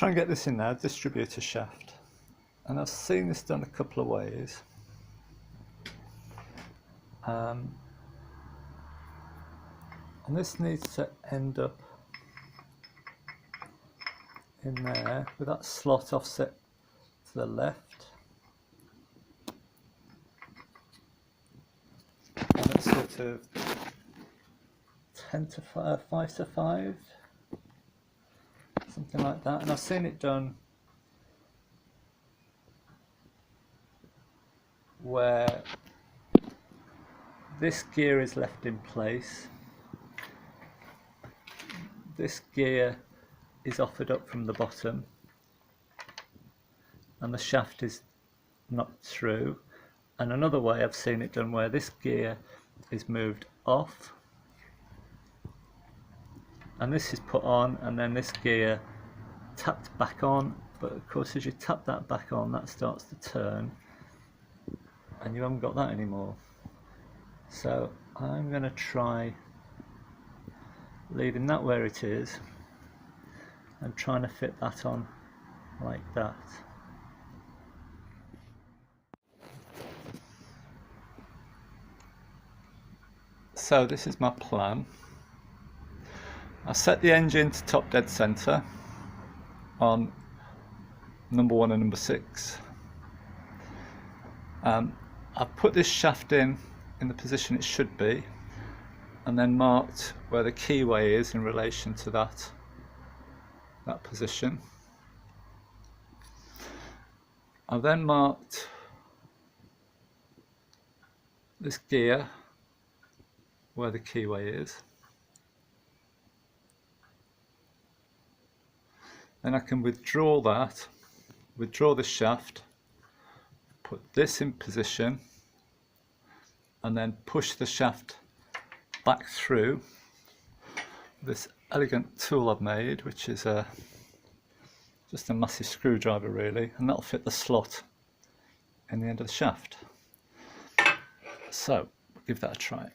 try and get this in now, distributor shaft. And I've seen this done a couple of ways. And this needs to end up in there with that slot offset to the left. And it's sort of 10 to 5 to 5, something like that. And I've seen it done where this gear is left in place, this gear is offered up from the bottom, and the shaft is knocked through. And another way I've seen it done where this gear is moved off and this is put on, and then this gear tapped back on, but of course as you tap that back on, that starts to turn and you haven't got that anymore. So I'm going to try leaving that where it is and trying to fit that on like that. So this is my plan. I set the engine to top dead centre on number 1 and number 6. I've put this shaft in the position it should be, and then marked where the keyway is in relation to that position. I've then marked this gear where the keyway is. Then I can withdraw the shaft, put this in position, and then push the shaft back through this elegant tool I've made, which is just a massive screwdriver really, and that'll fit the slot in the end of the shaft. So we'll give that a try.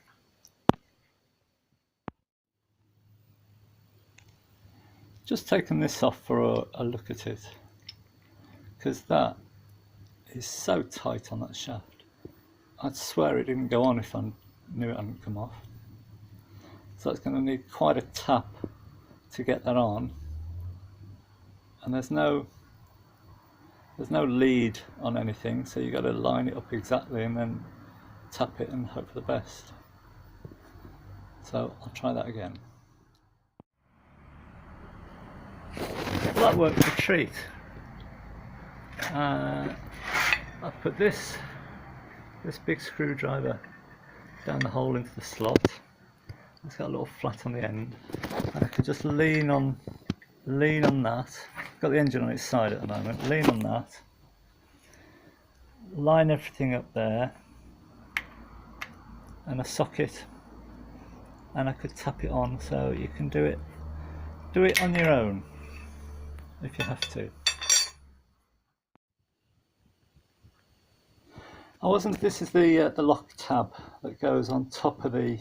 Just taken this off for a look at it, because that is so tight on that shaft. I'd swear it didn't go on if I knew it hadn't come off. So it's going to need quite a tap to get that on, and there's no lead on anything, so you've got to line it up exactly and then tap it and hope for the best. So I'll try that again. Well, that worked a treat. I've put this big screwdriver down the hole into the slot. It's got a little flat on the end, and I can just lean on that. Got the engine on its side at the moment. Lean on that, line everything up there, and a socket, and I could tap it on. So you can do it on your own if you have to. This is the lock tab that goes on top of the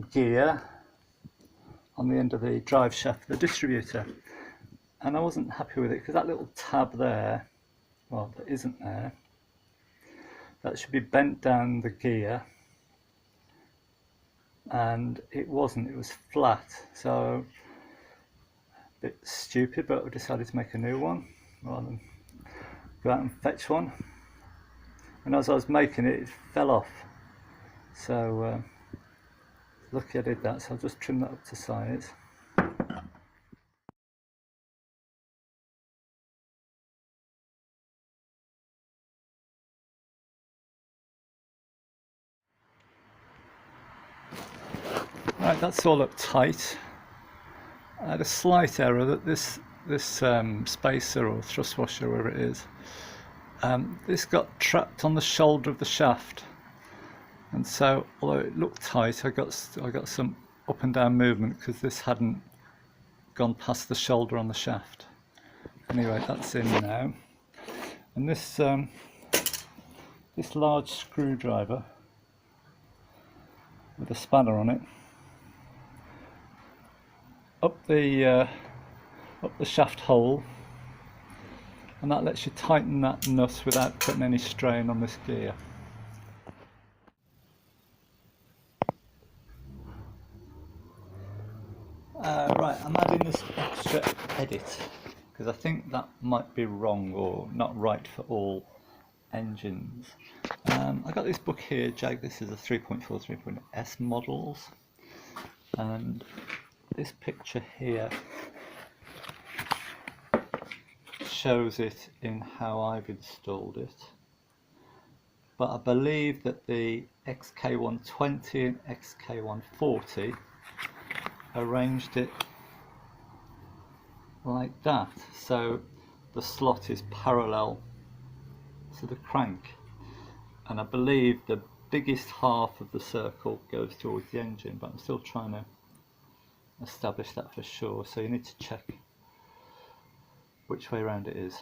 gear on the end of the drive shaft of the distributor, and I wasn't happy with it because that little tab there, well, that isn't there, that should be bent down the gear, and it wasn't, it was flat. So a bit stupid, but I decided to make a new one rather than go out and fetch one. And as I was making it, it fell off. So lucky I did that, so I'll just trim that up to size. Right, that's all up tight. I had a slight error that this spacer or thrust washer, wherever it is, this got trapped on the shoulder of the shaft, and so although it looked tight, I got some up and down movement because this hadn't gone past the shoulder on the shaft. Anyway, that's in now, and this large screwdriver with a spanner on it up the shaft hole and that lets you tighten that nut without putting any strain on this gear. Right, I'm adding this extra edit because I think that might be wrong or not right for all engines. I got this book here, this is a 3.4, 3.S models, and this picture here shows it in how I've installed it. But I believe that the XK120 and XK140 arranged it like that, so the slot is parallel to the crank, and I believe the biggest half of the circle goes towards the engine, but I'm still trying to establish that for sure, so you need to check which way around it is.